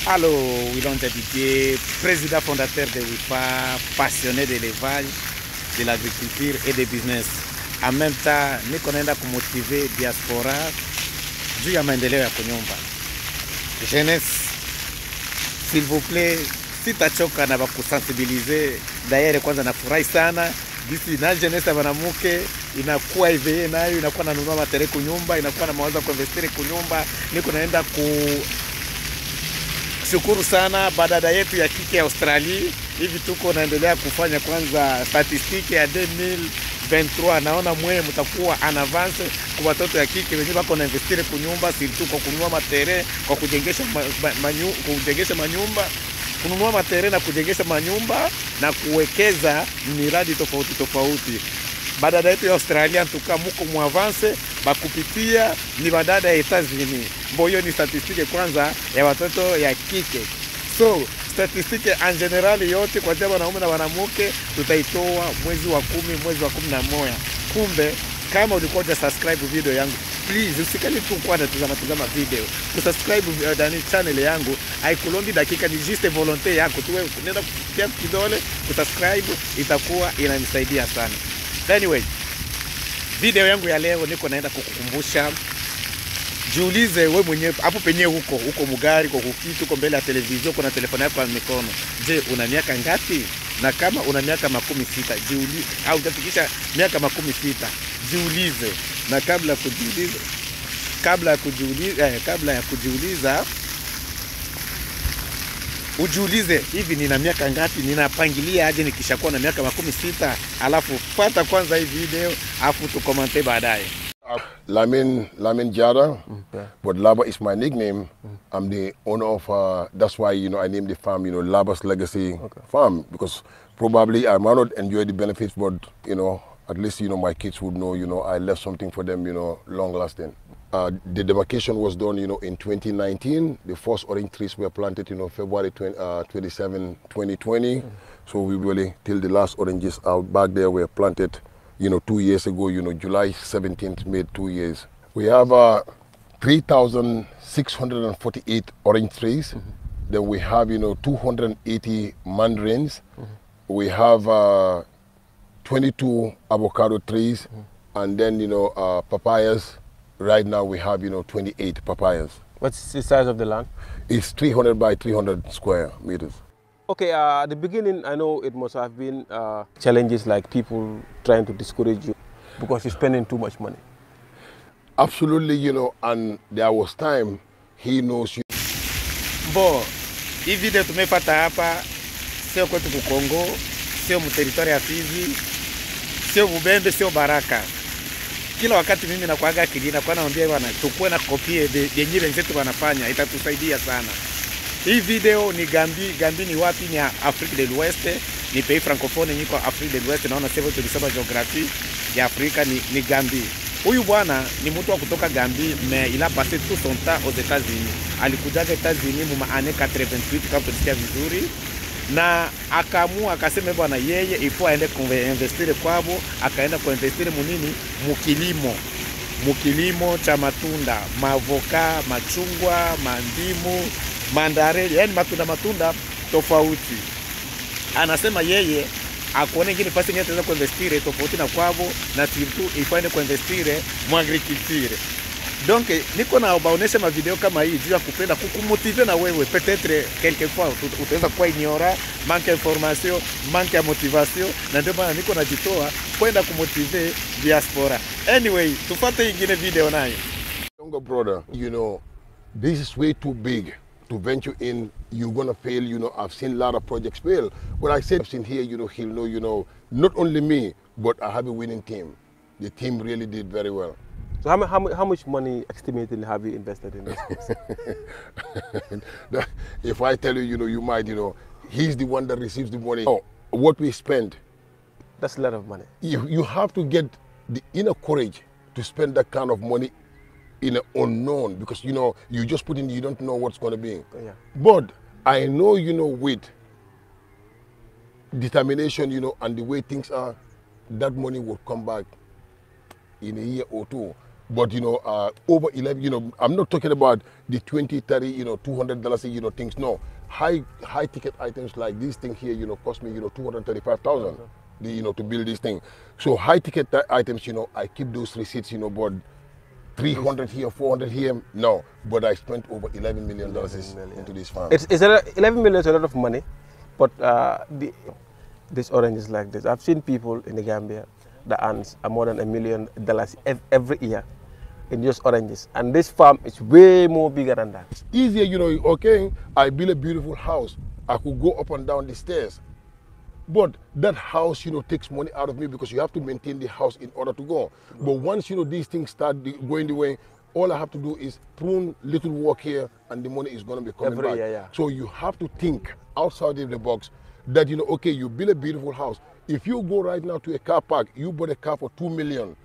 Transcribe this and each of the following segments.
Allô, Willon Didier, président fondateur de WIFFFA, passionné de l'élevage, de l'agriculture et de business. En même temps, Niko naenda kumotiver Diaspora juu ya maendeleo ya kunyumba. Jeunesse, s'il vous plaît, sitachoka na bakusensibiliser. D'ailleurs, kwanza nafurahi sana gisi na jeunesse ya banamuke inakuwa hivi nayo inakuwa nanunua matere kunyumba, inakuwa na mawazo kuinvestire kunyumba. Niko naenda shukuru sana BAADA yetu ya kike ya Australia. Hivi tuko naendelea kufanya kwanza statistiki ya 2023. Naona mwe mtakuwa en avance kwa watoto ya kike wenyewe wako na investire kunyumba, si tu kwa kununua matere, kwa kujengesha manyumba, kununua matere na kujengesha manyumba na kuwekeza miradi tofauti tofauti. BAADA yetu ya Australia tuka muko mu avance bakupitia ni BAADA ya Etats-Unis. Mboyo ni statistiki kwanza ya watoto ya kike. So, statistiki en general yote kwa jaba wanaume na wanamuke tutaitoa mwezi wa 10, mwezi wa 11. Kumbe kama ulikuwa subscribe video yangu, please usikali tu kwa tazama video. Kusubscribe ndani channel yangu haikulombi dakika, ni juste volonté yako. Tuwe nenda kupitia kidole kusubscribe, itakuwa inanisaidia sana. Anyway, video yangu ya leo niko naenda kukukumbusha. Jiulize wewe mwenyewe hapo penye huko mugari, kwa kukitu, kwa mbele ya televizio, kuna telefoni yako kwa mikono. Je, una miaka ngapi? Na kama una miaka 16, jiulize, au utafikisha miaka 16, jiulize. Na kabla ya kujiuliza ujiulize, hivi nina miaka ngapi? Ninapangilia aje nikishakuwa na miaka 16? Alafu fuata kwanza hii video, alafu tukomante baadaye. Lamin Jada, but Laba is my nickname. I'm the owner of, that's why, I named the farm, Laba's Legacy Farm, because probably I might not enjoy the benefits, but, at least, my kids would know, I left something for them, long lasting. The demarcation was done, in 2019. The first orange trees were planted, February 27, 2020. So we really, till the last oranges out back there were planted, 2 years ago, July 17th made 2 years. We have 3,648 orange trees. Then we have, 280 mandarins. We have 22 avocado trees. And then, papayas. Right now we have, 28 papayas. What's the size of the land? It's 300 by 300 square meters. Okay, at the beginning, I know it must have been challenges like people trying to discourage you because you're spending too much money. Absolutely, and there was time he knows you. Bo, hii video tumepata hapa, sio kwetu Kongo, sio mteritori ya Fizi, sio Bubembe, sio Baraka. Kila wakati mimi nakuaga kijina kwa naambia bwana tukue na kopie yenyewe wenzetu wanafanya, itatusaidia sana. Hii video ni Gambi ni wapi? Ni Afrique de l'Ouest, ni pays francophone, niko Afrique de l'Ouest. Naona sasa tulisoma geography ya Afrika, ni Gambi. Huyu bwana ni mtu wa kutoka Gambi, mais il a passé tout son temps aux États-Unis. Alikuja États-Unis mu année 88 kama tulisikia vizuri, na akaamua akasema bwana yeye ifo aende kuinvestire kwabo, akaenda kuinvestire munini mukilimo cha matunda, mavoka, machungwa, mandimu, mandare, yani matunda tofauti. Anasema yeye akuone ingine fasi nyingine ataweza kuinvestire tofauti na kwabo, na surtout ifo aende kuinvestire mu agriculture. Donc niko na baonesha ma video kama hii juu ya kupenda kukumotiver na wewe, peut-être quelquefois utaweza kuwa ignora, manque information, manque ya motivation, na ndio maana niko najitoa kwenda kumotiver Diaspora. Anyway, tufuate ingine video nayo. Younger brother, this is way too big to venture in. You're gonna fail, I've seen a lot of projects fail. When I said I've seen here, he'll know, not only me, but I have a winning team. The team really did very well. So how much money estimated have you invested in this? If I tell you, you might, he's the one that receives the money. Oh, what we spend. That's a lot of money. You have to get the inner courage to spend that kind of money in an unknown, because, you just put in, you don't know what's going to be. Yeah. But I know, with determination, and the way things are, that money will come back in a year or two. But, you know, over 11, you know, I'm not talking about the 20, 30, you know, $200, you know, things. No, high ticket items like this thing here, you know, cost me, you know, 235,000, you know, to build this thing. So high ticket items, you know, I keep those receipts, you know, but 300 here, 400 here, no. But I spent over $11 million into this farm. It's 11 million is a lot of money, but this oranges like this. I've seen people in the Gambia that earn more than $1 million every year in just oranges. And this farm is way more bigger than that. It's easier, you know, okay, I build a beautiful house. I could go up and down the stairs. But that house, you know, takes money out of me because you have to maintain the house in order to go. But once, you know, these things start going the way, all I have to do is prune little work here and the money is going to be coming back. Yeah. So you have to think outside of the box that, you know, okay, you build a beautiful house. If you go right now to a car park, you bought a car for $2 million.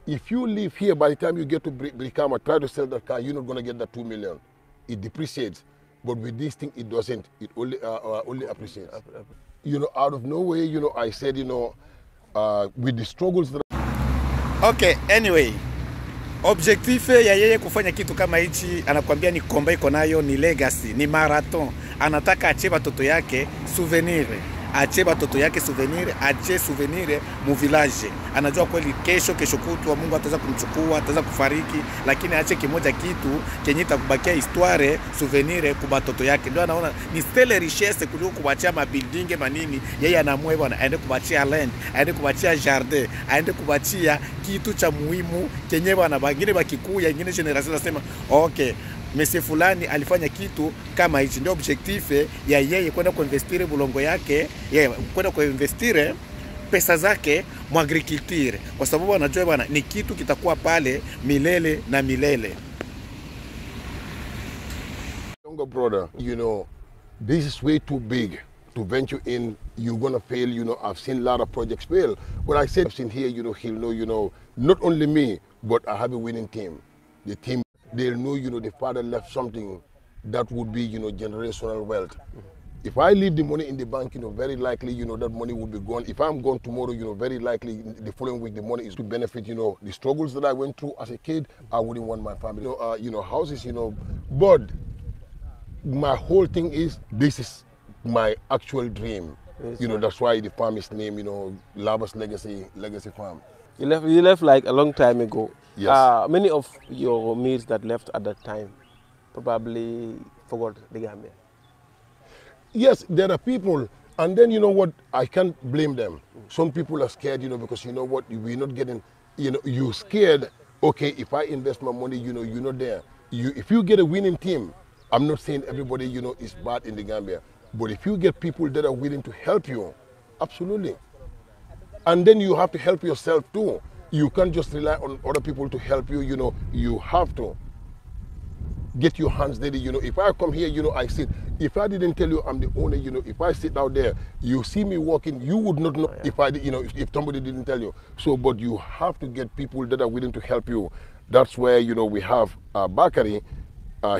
If you live here, by the time you get to Brikama, try to sell that car, you're not going to get that $2 million. It depreciates. But with this thing, it doesn't. It only appreciates. You know, out of nowhere, you know, I said, you know, with the struggles that... Okay, anyway, objectif ya yeye kufanya kitu kama hichi, anakuambia ni komba iko nayo, ni legacy, ni marathon. Anataka ache watoto yake souvenir. Ache watoto yake souvenir, ache souvenir mu village. Anajua kweli kesho kutwa Mungu ataweza kumchukua, ataweza kufariki, lakini ache kimoja kitu kenye itakubakia histoire, souvenir kwa watoto yake. Ndio anaona ni stele richesse kuliko kubachia mabuilding manini. Yeye anaamua bwana aende kubachia land, aende kubachia jardin, aende kubachia kitu cha muhimu kenye bwana bangine bakikuya, ingine generation nasema okay, Mese fulani alifanya kitu kama hichi. Ndio objectif ya yeye kwenda kuinvestire bulongo yake, yeye kwenda kuinvestire pesa zake mu agriculture, kwa sababu anajua bwana ni kitu kitakuwa pale milele na milele. Younger brother, you know, this is way too big to venture in. You're gonna fail. You know, I've seen a lot of projects fail. But I said, I've seen here, you know, he'll know, you know, not only me, but I have a winning team. The team, they'll know, you know, the father left something that would be, you know, generational wealth. If I leave the money in the bank, you know, very likely, you know, that money will be gone. If I'm gone tomorrow, you know, very likely the following week, the money is to benefit, you know, the struggles that I went through as a kid. I wouldn't want my family, you know, houses, you know, but my whole thing is, this is my actual dream. You know, that's why the farm is named, you know, Laba's Legacy Farm. You left like a long time ago. Yes. Many of your mates that left at that time probably forgot the Gambia. Yes, there are people, and then you know what, I can't blame them. Some people are scared, you know, because you know what, we're not getting, you know, you're scared, okay, if I invest my money, you know, you're not there. If you get a winning team, I'm not saying everybody, you know, is bad in the Gambia, but if you get people that are willing to help you, absolutely. And then you have to help yourself too. You can't just rely on other people to help you, you know, you have to get your hands dirty, you know. If I come here, you know, I sit. If I didn't tell you I'm the owner, you know, if I sit out there, you see me walking, you would not know if I, you know, if somebody didn't tell you. So, but you have to get people that are willing to help you. That's where, you know, we have Bakari.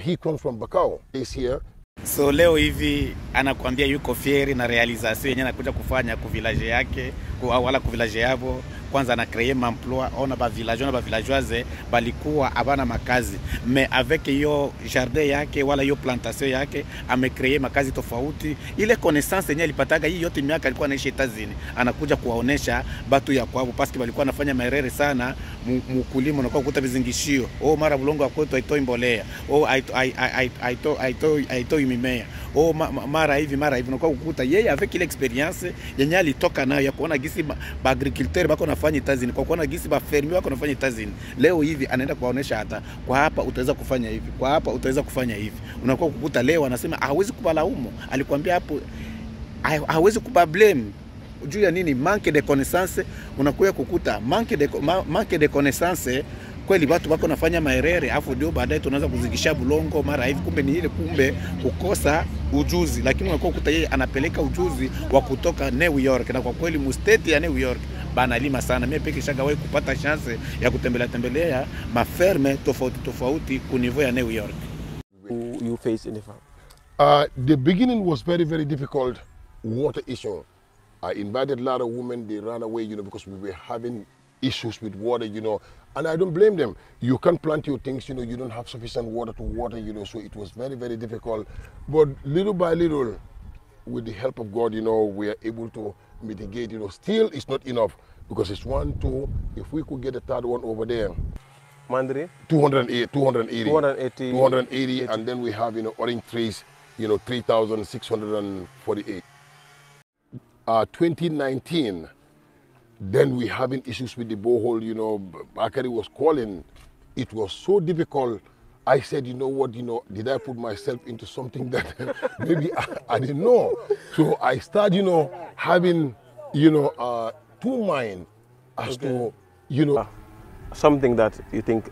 He comes from Bakau. He's here. So leo hivi anakuambia yuko fieri na realization yenyewe anakuja kufanya ku village yake, wala ku village yabo. Kwanza na créer emploi, ona ba villageois na ba villageoise balikuwa abana makazi, mais avec yo jardin yake wala yo plantation yake ame créer makazi tofauti. Ile connaissance yenyewe alipataga hii yote miaka alikuwa anaishi Etazini, anakuja kuwaonesha batu ya kwao parce que balikuwa anafanya maerere sana mkulima, unakuwa kukuta vizingishio, mara bulongo wa kwetu aitoi mbolea, aitoi mimea, mara hivi unakuwa kukuta yeye avec ile experience yenye alitoka nayo ya kuona gisi ba agriculteur bako nafanya Etazini, kwa kuona gisi ba fermier bako nafanya Etazini. Leo hivi anaenda kuwaonesha hata kwa hapa utaweza kufanya hivi, kwa hapa utaweza kufanya hivi. Unakuwa kukuta leo anasema hawezi kubalaumu, alikwambia hapo hawezi kublame juu ya nini? Manque de connaissance. Unakuya kukuta manque de connaissance kweli, watu wako nafanya maerere afu ndio baadaye tunaanza kuzingisha bulongo mara hivi, kumbe ni ile kukosa ujuzi. Lakini unakuwa kukuta yeye anapeleka ujuzi wa kutoka New York, na kwa kweli mu state ya New York banalima sana. Mimi peke shagawahi kupata chance ya kutembelea maferme tofauti ku niveau ya New York. You face in the farm? The beginning was very, very difficult. Water issue. I invited a lot of women, they ran away, you know, because we were having issues with water, you know. And I don't blame them. You can't plant your things, you know, you don't have sufficient water to water, you know, so it was very, very difficult. But little by little, with the help of God, you know, we are able to mitigate, you know. Still, it's not enough because it's 1, 2. If we could get a third one over there. Mandarin? 280, and then we have, you know, orange trees, you know, 3,648. 2019, then we having issues with the borehole, you know, Bakari was calling. It was so difficult. I said, you know what, you know, did I put myself into something that maybe I didn't know? So I started, you know, having, you know, two minds as to, you know. Something that you think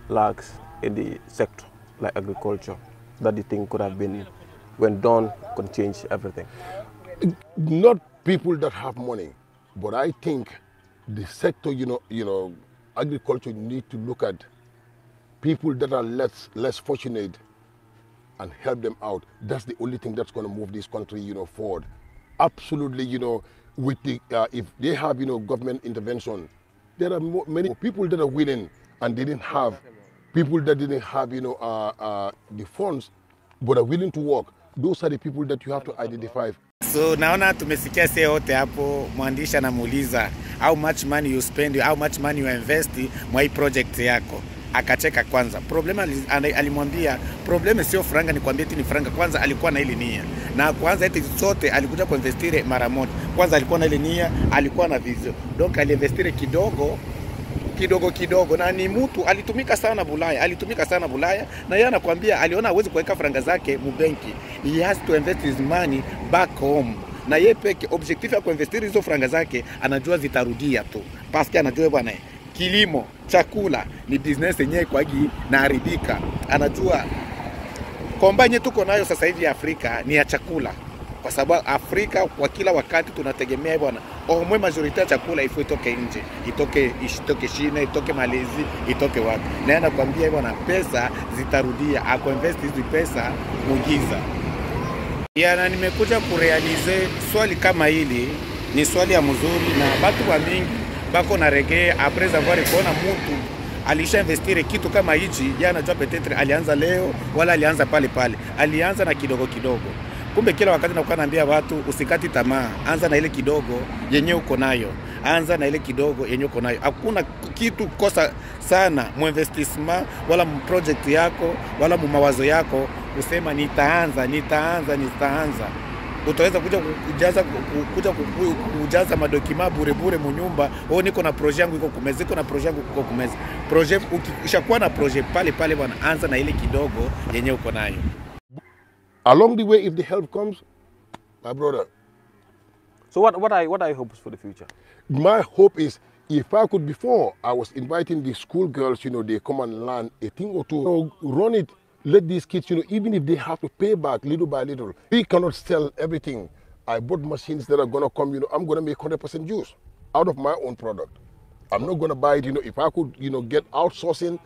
lacks in the sector, like agriculture, that you think could have been, when done, could change everything? Not people that have money, but I think the sector, you know, agriculture need to look at people that are less fortunate and help them out. That's the only thing that's going to move this country, you know, forward. Absolutely, you know, with the if they have, you know, government intervention, there are many people that are willing and they didn't have, people that didn't have, you know, the funds, but are willing to work. Those are the people that you have to identify. So naona tumesikia sasa yote hapo, mwandishi anamuuliza how much money you spend, how much money you invest mwa hii project yako. Akacheka kwanza. Problema alimwambia, problema sio franga, ni kwambia eti ni franga. Kwanza alikuwa na ile nia. Na kwanza eti sote alikuja kuinvestire mara moja. Kwanza alikuwa na ile nia, alikuwa na vision. Donc aliinvestire kidogo na ni mtu alitumika sana Ulaya, na yeye anakuambia aliona hawezi kuweka franga zake mu benki. He has to invest his money back home. Na yeye peke objectif ya kuinvestire hizo franga zake anajua zitarudia tu. Paske anajua bwana kilimo, chakula ni business yenyewe kwagi na haribika. Anajua kombanye tuko nayo sasa hivi Afrika ni ya chakula. Kwa sababu Afrika kwa kila wakati tunategemea bwana, omwe majority ya chakula ifo itoke nje, itoke China, itoke Malaysia, itoke wapi. Na anakuambia bwana pesa zitarudia, akuinvest hizi pesa mugiza. Na nimekuja kurealize swali kama hili ni swali ya mzuri, na watu wa mingi bako na reggae après avoir kuona mtu alisha investire kitu kama hichi, jana jua peut-être alianza leo wala alianza pale, alianza na kidogo. Kumbe kila wakati nakuwa naambia watu usikati tamaa, anza na ile kidogo yenye uko nayo. Hakuna kitu kosa sana mu investment wala mu project yako wala mu mawazo yako usema nitaanza. Utaweza kujaza madokima bure mu nyumba. Niko na projet yangu iko kumeza, Projet ukishakuwa na projet pale bwana, anza na ile kidogo yenye uko nayo. Along the way, if the help comes, my brother. So what are your hopes for the future? My hope is, if I could, before I was inviting the school girls, you know, they come and learn a thing or two. You know, run it, let these kids, you know, even if they have to pay back little by little. We cannot sell everything. I bought machines that are going to come, you know, I'm going to make 100% juice out of my own product. I'm not going to buy it, you know, if I could, you know, get outsourcing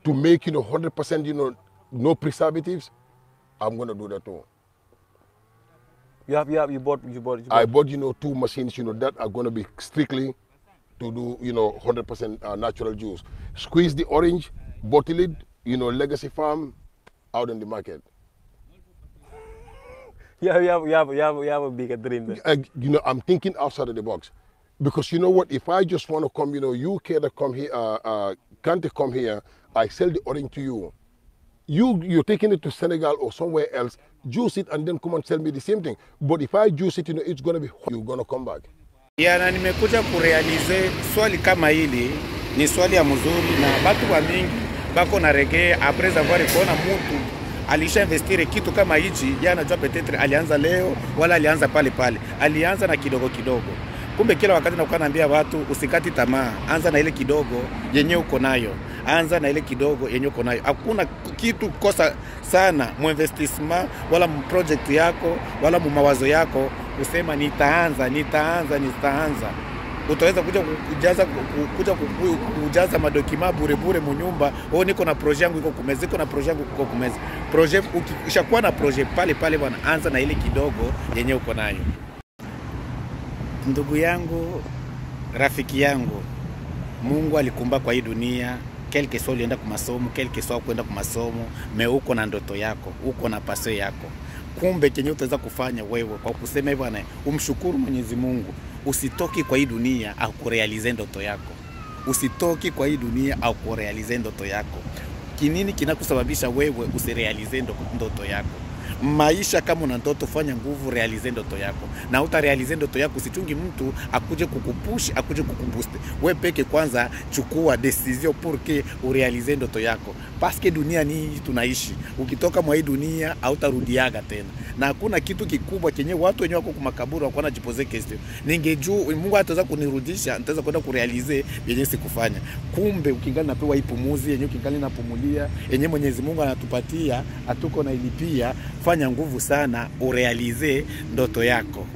to make, you know, 100%, you know, no preservatives, I'm going to do that too. You bought. I bought, you know, 2 machines, you know, that are going to be strictly to do, you know, 100% natural juice. Squeeze the orange, bottle it, you know, legacy farm, out in the market. Yeah, you have a bigger dream there. You know, I'm thinking outside of the box. Because you know what, if I just want to come, you know, you care to come here, can't come here, I sell the orange to you. You're taking it to Senegal or somewhere else, juice it and then come and sell me the same thing. But if I juice it, you know, it's going to be, you're going to come back. Na nimekuja kurealize swali kama hili ni swali ya mzuri, na watu wa mingi bako na reggae après avoir kuona mtu alisha investire kitu kama hichi, jana jua peut-être alianza leo wala alianza pale, alianza na kidogo. Kumbe kila wakati nakuwa naambia watu usikati tamaa, anza na ile kidogo yenye uko nayo. Hakuna kitu kosa sana mu investment wala mu project yako wala mu mawazo yako usema nitaanza. Utaweza kujaza madokima bure mu nyumba. Niko na projet yangu iko kumeza, Projet ukishakuwa na projet pale bwana, anza na ile kidogo yenye uko nayo. Ndugu yangu, rafiki yangu, Mungu alikumba kwa hii dunia, quelque soit ulienda kwa masomo, quelque soit kwenda kwa masomo, uko na ndoto yako, uko na passion yako. Kumbe kenye utaweza kufanya wewe kwa kusema hivyo na umshukuru Mwenyezi Mungu, usitoki kwa hii dunia au kurealize ndoto yako. Usitoki kwa hii dunia au kurealize ndoto yako. Kinini kinakusababisha wewe usirealize ndoto yako? Maisha kama una ndoto, fanya nguvu, realize ndoto yako. Na utarealize ndoto yako, usichungi mtu akuje kukupush, akuje kukuboost. Wewe peke kwanza chukua decision pour que urealize ndoto yako. Parce que dunia ni tunaishi. Ukitoka mwa hii dunia hautarudiaga tena. Na hakuna kitu kikubwa chenye watu wenyewe wako kumakaburi wako wanajipoze question. Ningejua Mungu ataweza kunirudisha, nitaweza kwenda kurealize yenye sikufanya. Kumbe ukingali napewa ipumuzi yenye ukingali napumulia, yenye Mwenyezi Mungu anatupatia, atuko na ilipia, fanya nguvu sana urealize ndoto yako.